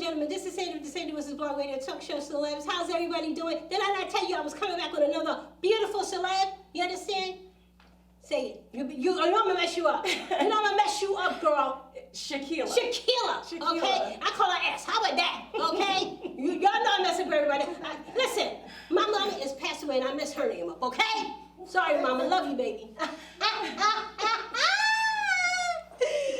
gentlemen, this is Sandra, the Sandra was Blog Radio Talk Show Celebs. How's everybody doing? Did I not tell you I was coming back with another beautiful celeb? You understand? Say it. You know I'm gonna mess you up. You know I'm gonna mess you up, girl. Shaquilla. Okay? I call her ass. How about that? Okay? Y'all know I'm messing with everybody. Listen, my mama is passed away and I mess her name up, okay? Sorry, mama. Love you, baby.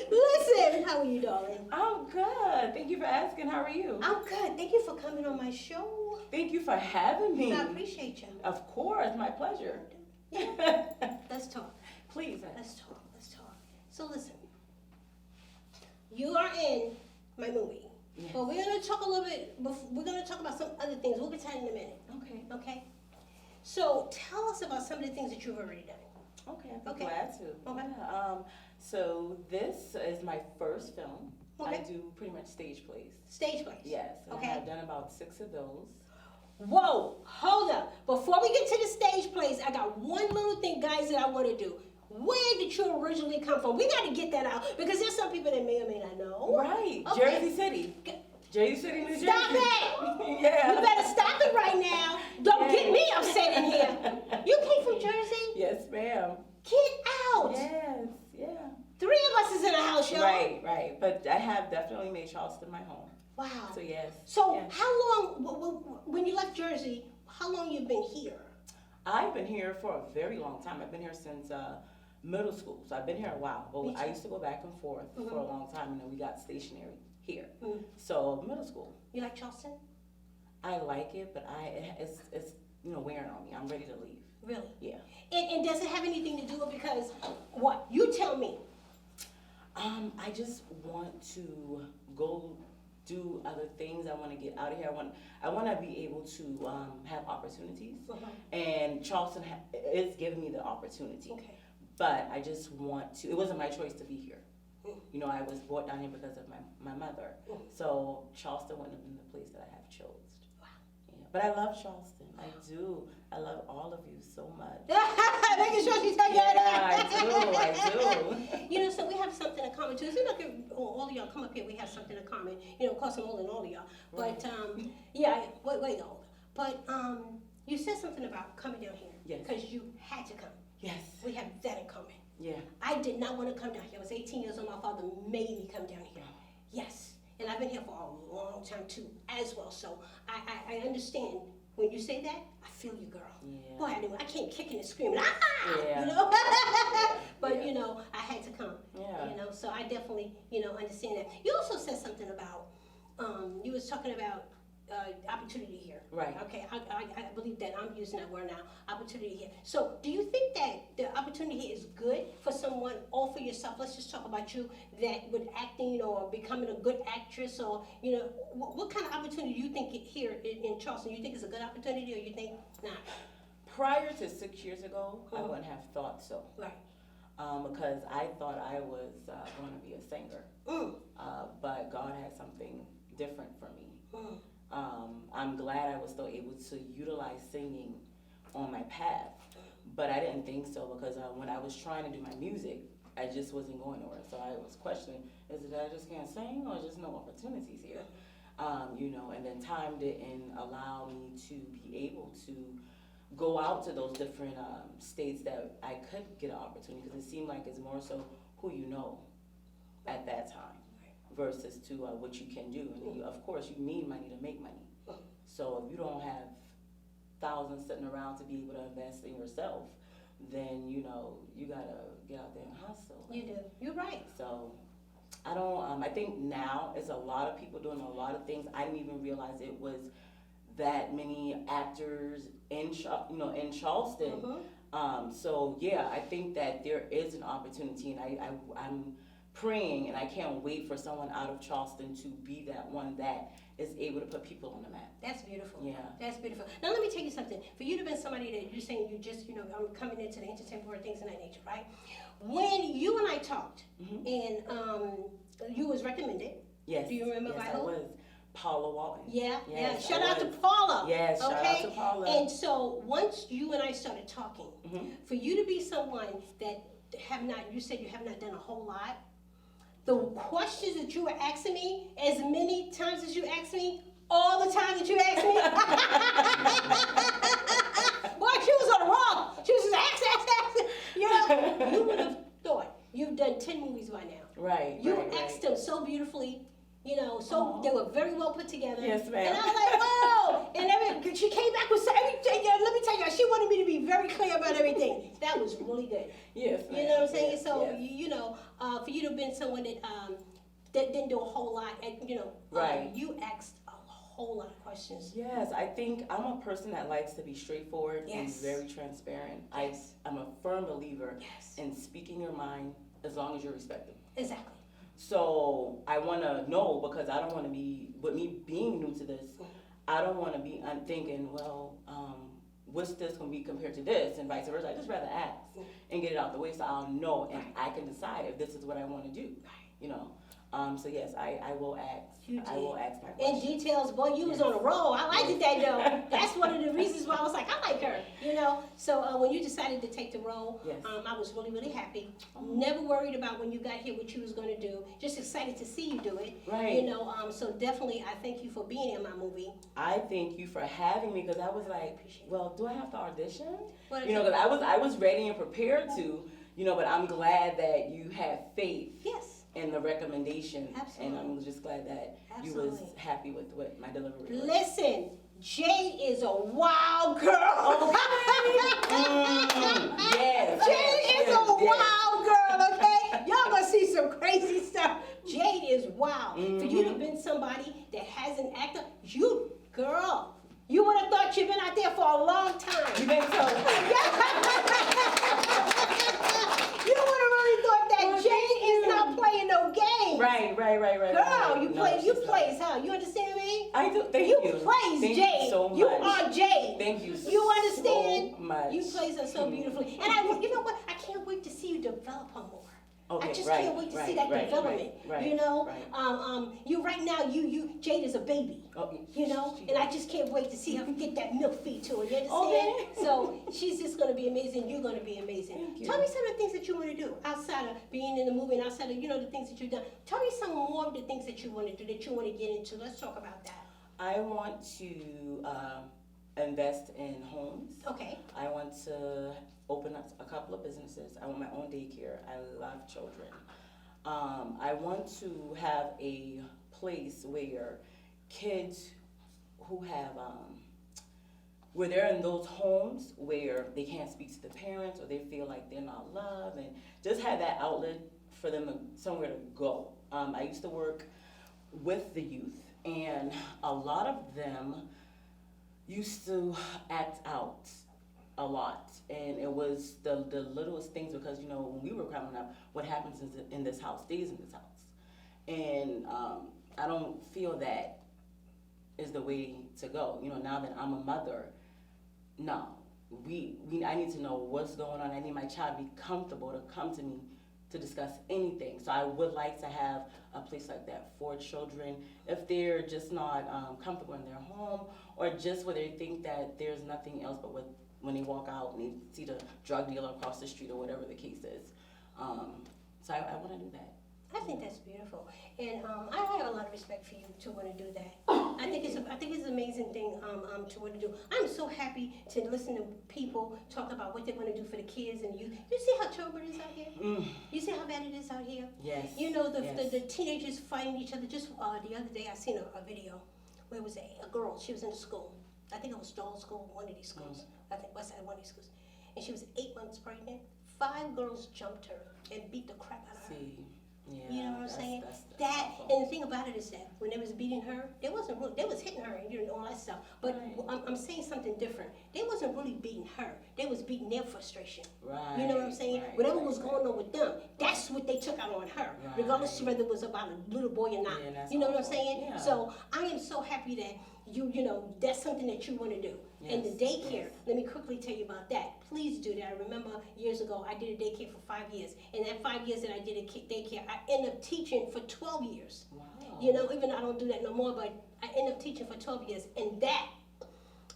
Listen, how are you, darling? I'm good. Thank you for asking. How are you? I'm good. Thank you for coming on my show. Thank you for having me. I appreciate you. Of course, my pleasure. Yeah. Let's talk. Please. Let's talk. So listen, you are in my movie. Yes. But we're going to talk a little bit, we're going to talk about some other things. We'll get to that in a minute. Okay? So tell us about some of the things that you've already done. Okay, I'd be glad to. Okay. Yeah, so this is my first film. Okay. I do pretty much stage plays. Stage plays? Yes. And Okay. I've done about 6 of those. Whoa, hold up. Before we get to the stage plays, I got one little thing, guys, that I want to do. Where did you originally come from? We got to get that out because there's some people that may or may not know. Right. Okay. Jersey City. Jersey City, New Jersey. Stop it! Yeah. You better stop it right now. Don't get me upset in here. You came from Jersey? Yes, ma'am. Get out! Yes, yeah. 3 of us is in the house, y'all. Right. But I have definitely made Charleston my home. Wow. So yes. So yes. how long, when you left Jersey, how long you been here? I've been here for a very long time. I've been here since middle school. So I've been here a while. But I used to go back and forth for a long time, and then we got stationary here. So middle school. You like Charleston? I like it, but it's wearing on me. I'm ready to leave. Really? Yeah. And does it have anything to do with because what? You tell me. I just want to go do other things. I want to get out of here. I want to be able to have opportunities, and Charleston is giving me the opportunity. Okay. But I just want to. It wasn't my choice to be here. You know, I was brought down here because of my mother. So Charleston wouldn't have been the place that I have chosen. Wow. Yeah. But I love Charleston. I do. I love all of you so much. Making sure she's telling you that. I do. You know, so we have something in common too. It seems like all of y'all come up here, we have something in common. You know, of course I'm older than all of y'all. But yeah, way older. But you said something about coming down here. Yes. Because you had to come. Yes. We have that in common. Yeah. I did not want to come down here. I was 18 years old. My father made me come down here. Yes. And I've been here for a long time too, as well. So I understand when you say that. I feel you, girl. Yeah. Boy, I can't kick and scream. Yeah. You know. But Yeah. you know, I had to come. Yeah. You know, so I definitely understand that. You also said something about you was talking about opportunity here. Right. Okay. I believe that I'm using that word now. Opportunity here. So, do you think that the opportunity here is good for someone or for yourself? Let's just talk about you that with acting or becoming a good actress, or what kind of opportunity do you think here in Charleston? You think it's a good opportunity, or you think not? Prior to 6 years ago, I wouldn't have thought so. Right. Because I thought I was going to be a singer, but God had something different for me. I'm glad I was still able to utilize singing on my path, but I didn't think so because when I was trying to do my music, I just wasn't going nowhere. So I was questioning, is it that I just can't sing or just no opportunities here? And then time didn't allow me to be able to go out to those different states that I could get an opportunity, because it seemed like it's more so who you know at that time versus to what you can do. And of course, you need money to make money. So if you don't have thousands sitting around to be able to invest in yourself, then you gotta get out there and hustle. You do. You're right. So I don't. I think now it's a lot of people doing a lot of things. I didn't even realize it was that many actors in Charleston. So yeah, I think that there is an opportunity, and I'm praying, and I can't wait for someone out of Charleston to be that one that is able to put people on the map. That's beautiful. Yeah. That's beautiful. Now let me tell you something. For you to be somebody that you're saying you just, I'm coming into the entertainment world, things of that nature, right? When you and I talked, and you was recommended. Yes. Do you remember by yes, who? I was. Paula Walton. Yeah, yes, Shout out to Paula. Yes, shout out to Paula. And so once you and I started talking, for you to be someone that you said you have not done a whole lot, the questions that you were asking me, as many times as you asked me, all the time that you asked me. Boy, she was on the wrong. She was just asking. You would have thought you've done 10 movies by now. Right. You asked them so beautifully. So they were very well put together. Yes, ma'am. And I was like, whoa! And she came back with everything. Let me tell you, she wanted me to be very clear about everything. That was really good. Yes, ma'am. You know what I'm saying? Yes, So, yes. for you to have been someone that didn't do a whole lot, and Right. You asked a whole lot of questions. Yes, I think I'm a person that likes to be straightforward and very transparent. Yes. I'm a firm believer in speaking your mind as long as you're respected. Exactly. So I want to know, because I don't want to be, with me being new to this, I don't want to be thinking, well, what's this going to be compared to this, and vice versa. I just rather ask and get it out the way so I'll know and I can decide if this is what I want to do. So yes, I will ask. I will ask my questions. In details, boy, you was on a roll. I liked that though. That's one of the reasons why I was like, I like her. So when you decided to take the role, I was really, really happy. Never worried about when you got here what you was going to do. Just excited to see you do it. Right. So definitely, I thank you for being in my movie. I thank you for having me, because I was like, well, do I have to audition? Because I was ready and prepared to, but I'm glad that you had faith. Yes. And the recommendation. Absolutely. And I'm just glad that you was happy with what my delivery was. Listen, Jade is a wild girl. Yes. Jade is a wild girl, okay? Y'all gonna see some crazy stuff. Jade is wild. For you to have been somebody that has an actor, you would have thought you've been out there for a long time. You think so? You would have really thought that Jade is not playing no games. Right. Girl, you plays, huh? You understand me? I do. Thank you. You Plays Thank Jade. You so much. You are Jade. Thank you. You understand? So much. You plays her so beautifully, and you know what? I can't wait to see you develop her more. Okay, I just can't wait to see that development. You right now, Jade is a baby. And I just can't wait to see her get that milk feed to her. You understand? Okay. So she's just gonna be amazing. You're gonna be amazing. Thank you. Tell me some of the things that you want to do outside of being in the movie and outside of the things that you've done. Tell me some more of the things that you want to do, that you want to get into. Let's talk about that. I want to invest in homes. Okay. I want to open up a couple of businesses. I want my own daycare. I love children. I want to have a place where kids who have, where they're in those homes where they can't speak to the parents, or they feel like they're not loved, and just have that outlet for them, somewhere to go. I used to work with the youth, and a lot of them used to act out a lot, and it was the littlest things, because when we were growing up, what happens in this house stays in this house, and I don't feel that is the way to go. Now that I'm a mother, no, I need to know what's going on. I need my child to be comfortable to come to me to discuss anything. So I would like to have a place like that for children if they're just not comfortable in their home, or just where they think that there's nothing else but when they walk out and they see the drug dealer across the street, or whatever the case is. So I want to do that. I think that's beautiful, and I have a lot of respect for you to want to do that. I think it's an amazing thing to want to do. I'm so happy to listen to people talk about what they're going to do for the kids and youth. You see how terrible it is out here? You see how bad it is out here? Yes. The teenagers fighting each other. Just the other day, I seen a video where it was a girl. She was in a school. I think it was Doll School, one of these schools. I think Westside, one of these schools. And she was 8 months pregnant. 5 girls jumped her and beat the crap out of her. Yeah, you know what I'm saying? That's and the thing about it is that when they was beating her, they was hitting her and all that stuff. But I'm saying something different. They wasn't really beating her. They was beating their frustration. Right. You know what I'm saying? Whatever was going on with them, that's what they took out on her, regardless of whether it was about a little boy or not. You know what I'm saying? Yeah. So I am so happy that that's something that you want to do. Yes. And the daycare, let me quickly tell you about that. Please do that. I remember years ago, I did a daycare for 5 years. And that 5 years that I did a daycare, I ended up teaching for 12 years. Wow. Even though I don't do that no more, but I ended up teaching for 12 years. And that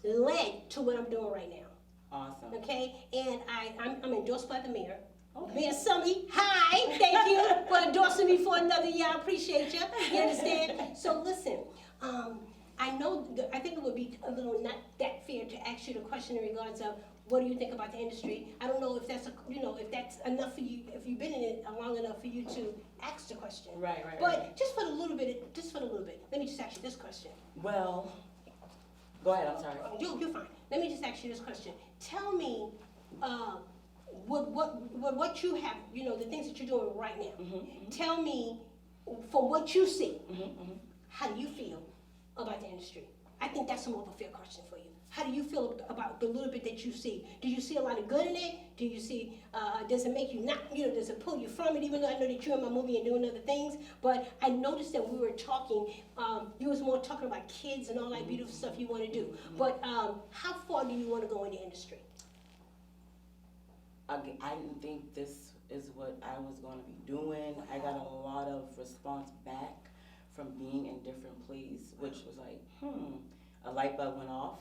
led to what I'm doing right now. Awesome. Okay? And I'm endorsed by the mayor. Okay. Me and Summy, hi, thank you for endorsing me for another year. I appreciate you. You understand? So listen, I know, I think it would be a little not that fair to ask you the question in regards of what do you think about the industry. I don't know if that's if that's enough for you, if you've been in it long enough for you to ask the question. Right. But just for a little bit, let me just ask you this question. Well, go ahead. I'm sorry. You're fine. Let me just ask you this question. Tell me, what you have, the things that you're doing right now. Tell me, from what you see, how do you feel about the industry? I think that's more of a fair question for you. How do you feel about the little bit that you see? Do you see a lot of good in it? Do you see, does it make you not, does it pull you from it? Even though I know that you're in my movie and doing other things, but I noticed that we were talking, you was more talking about kids and all that beautiful stuff you want to do. But how far do you want to go in the industry? I didn't think this is what I was going to be doing. I got a lot of response back from being in different plays, which was like, a light bulb went off.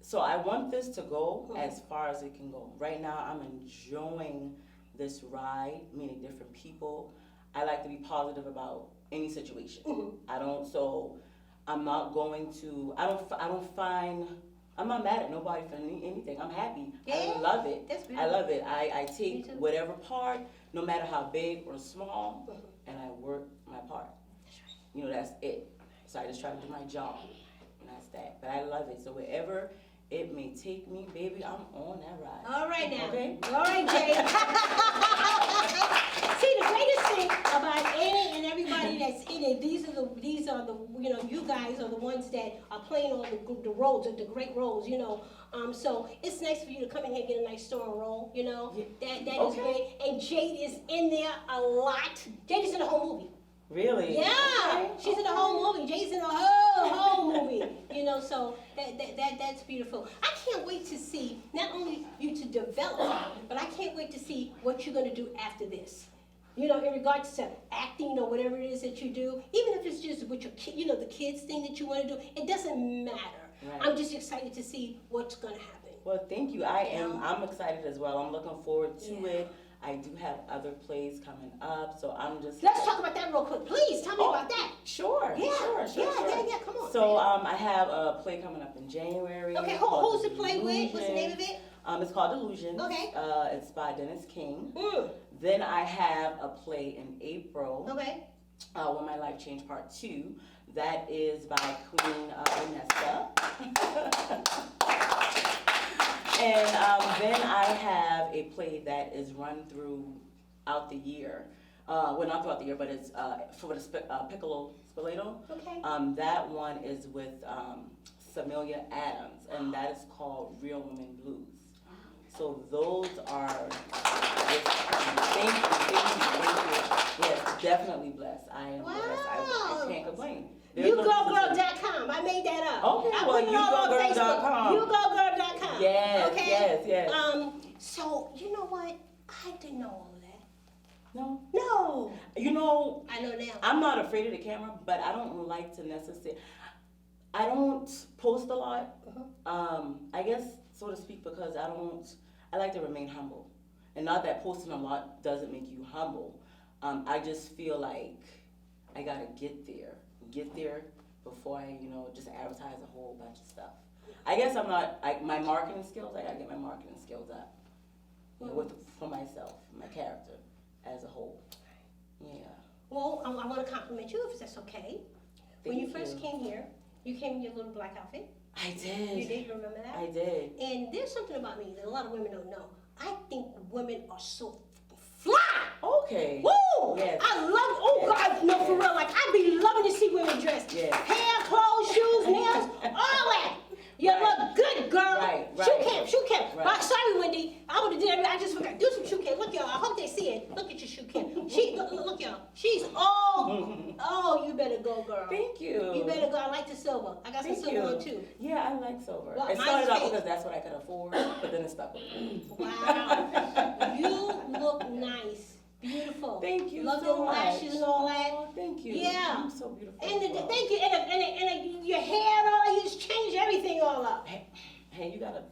So I want this to go as far as it can go. Right now, I'm enjoying this ride, meeting different people. I like to be positive about any situation. I'm not going to, I'm not mad at nobody for anything. I'm happy. Yeah, I love it. that's beautiful. I love it. I take whatever part, no matter how big or small, and I work my part. That's right. That's it. So I just try to do my job, and that's that. But I love it. So wherever it may take me, baby, I'm on that ride. All right now. Okay? All right, Jay. See, the greatest thing about any and everybody that's in it, these are the you guys are the ones that are playing all the roles, the great roles, so it's nice for you to come in here and get a nice strong role, that is great. And Jade is in there a lot. Jade is in the whole movie. Really? Yeah, okay. She's in the whole movie. Jade's in the whole movie. So that's beautiful. I can't wait to see not only you to develop, but I can't wait to see what you're gonna do after this. In regards to acting or whatever it is that you do, even if it's just with your kid, the kids thing that you want to do, it doesn't matter. Right. I'm just excited to see what's gonna happen. Well, thank you. I'm excited as well. I'm looking forward to it. I do have other plays coming up, so I'm just... Let's talk about that real quick. Please, tell me about that. Sure. Yeah, Sure. Come on. So I have a play coming up in January. Okay, who's the play with? What's the name of it? It's called Delusion. Okay. It's by Dennis King. Then I have a play in April. Okay. When My Life Changed Part 2. That is by Queen Vanessa. And then I have a play that is run throughout the year. Well, not throughout the year, but it's for the Piccolo Spoleto. Okay. That one is with Samelia Adams, and that is called Real Women Blues. So those are, thank you. Yes, definitely blessed. I am blessed. I can't complain. YouGoGirl.com. I made that up. Okay, YouGoGirl.com. YouGoGirl.com. Yes, okay? yes. So, you know what? I didn't know all of that. No. I know now. I'm not afraid of the camera, but I don't like to necessarily, I don't post a lot. I guess, so to speak, because I like to remain humble. And not that posting a lot doesn't make you humble. I just feel like I gotta get there before I, just advertise a whole bunch of stuff. I guess my marketing skills, I gotta get my marketing skills up. For myself, my character as a whole. Yeah. Well, I want to compliment you if that's okay. When you first came here, you came in your little black outfit. I did. You did? You remember that? I did. And there's something about me that a lot of women don't know. I think women are so fly. Okay. Woo! Yes. I love, God, no, for real. Like, I be loving to see women dressed. Yes. Hair, clothes, shoes, nails, all that. You look good, girl. Right. Shoe cam. Right. Sorry, Wendy. I would have did everything. I just forgot. Do some shoe cam. Look, y'all. I hope they see it. Look at your shoe cam. Look, y'all. She's oh, you better go, girl. Thank you. You better go. I like the silver. I got some silver on too. Yeah, I like silver. Well, it started out because that's what I could afford, but then it stuck with me. Wow. You look nice. Beautiful. Thank you Love so your lashes and all that. Oh, thank you. Yeah. You're so beautiful. Thank you. And your hair and all that. You just changed everything all up. Hey, you gotta.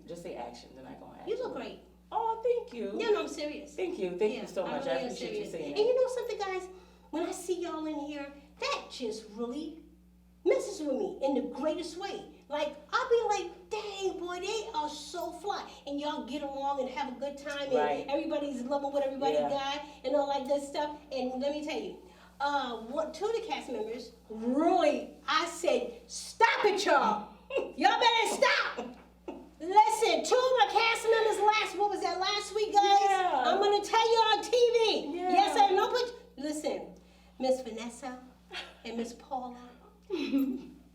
Just say action, then I go action. You look great. Oh, thank you. Yeah, no, I'm serious. Thank you. Thank you so much. I really am appreciate you serious. saying And that. you know something, guys? When I see y'all in here, that just really messes with me in the greatest way. Like, I'll be like, dang, boy, they are so fly. And y'all get along and have a good time. And Right. everybody's loving what everybody got and all that good stuff. And let me tell you, two of the cast members, really, I said, stop it, y'all. Y'all better stop. Listen, two of my cast members last week, guys? Yeah. I'm going to tell you on TV. Yeah. Yes, I know, but listen, Miss Vanessa and Miss Paula,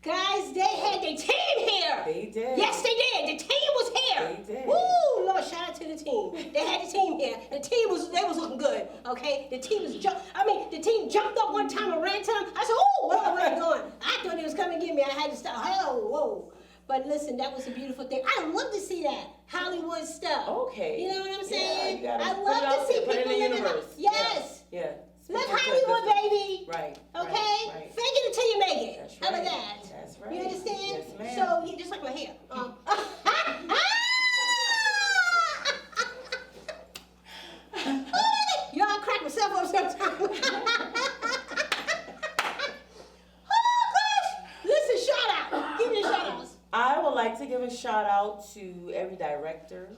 guys, they had their team here. They did. Yes, they did. The team was here. They did. Woo, Lord, shout out to the team. They had the team here. The team was looking good. Okay, the team the team jumped up one time and ran to them. I said, oh, where are they going? I thought they was coming to get me. I had to stop. Oh, whoa. But listen, that was a beautiful thing. I love to see that Hollywood stuff. Okay. You know what I'm saying? Yeah, you gotta I put it love out to see there, put it people in the living. universe. Yes. Yeah. Live Speak Hollywood, good. baby. Right. Okay? Right. Fake it until you make it. That's How about right. that? That's right. You understand? Yes, ma'am. So, yeah, just like my hair. Y'all crack myself up sometimes. Oh, gosh. Listen, shout out. Give me the shout outs. I would like to give a shout out to every director,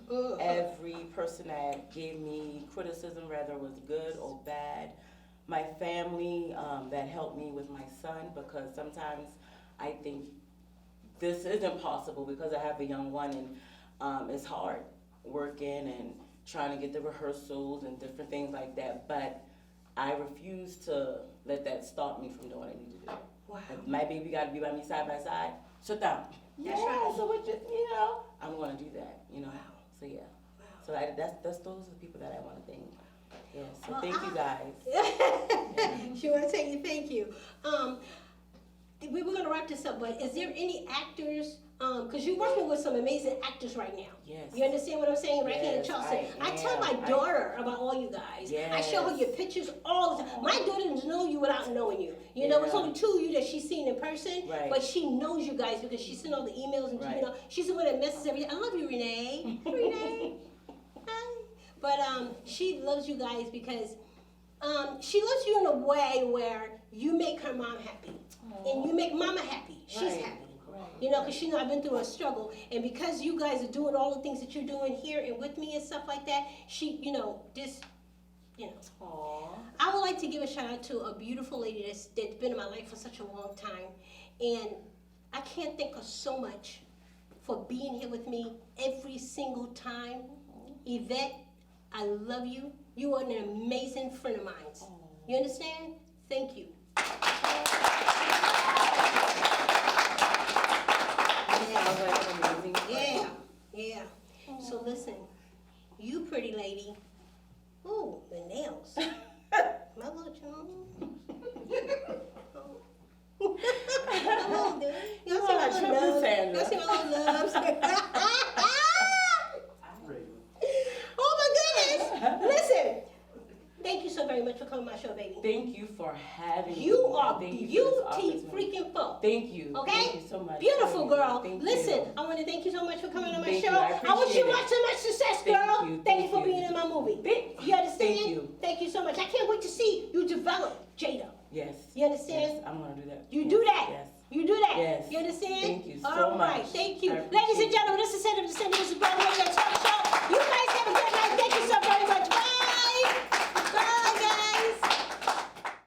every person that gave me criticism, whether it was good or bad. My family that helped me with my son, because sometimes I think this isn't possible because I have a young one and it's hard working and trying to get the rehearsals and different things like that. But I refuse to let that stop me from doing what I need to do. Wow. If my baby got to be by me side by side, sit down. That's right. So what I'm going to do that, Wow. So yeah. Wow. So those are the people that I want to thank. Yeah. So thank you guys. She want to tell you thank you. We were going to wrap this up, but is there any actors? Because you're working with some amazing actors right now. Yes. You understand what I'm saying? Right here in Yes, Charleston. I tell am. my daughter about all you guys. Yes. I show her your pictures all the time. My daughter doesn't know you without knowing you. You know, it's Yeah. only two of you that she's seen in person, Right. but she knows you guys because she sent all the emails and Right. she's the one that messes everything. I love you, Renee. Renee. Hi. But she loves you guys because she loves you in a way where you make her mom happy. And you make mama happy. She's Right. happy. Right. You know, because she know I've been through a struggle. And because you guys are doing all the things that you're doing here and with me and stuff like that, Aww. I would like to give a shout out to a beautiful lady that's been in my life for such a long time. And I can't thank her so much for being here with me every single time. Yvette, I love you. You are an amazing friend of mine. You understand? Thank you. Sounds like an amazing friend. Yeah. So listen, you pretty lady. Ooh, the nails. My little Hello, dude. Y'all see my little nubs? Sandra. Y'all see my little nubs? Oh my goodness! Listen, thank you so very much for coming to my show, baby. Thank you for having me. You are Thank you for this beauty opportunity. freaking full. Thank you. Okay? Thank you so much. Beautiful girl. Thank Listen, you. I want to thank you so much for coming on my Thank show. you. I wish you appreciate much and much success, Thank girl. you. Thank you for Thank you. being in my movie. Thank- You understand? Thank you. Thank you so much. I can't wait to see you develop Jada. Yes. You understand? Yes, I'm going to do that. You Yes, do that. Yes. You do that. Yes. You understand? Thank you so All right. much. Thank you. I Ladies and appreciate gentlemen, this is Sandra. This is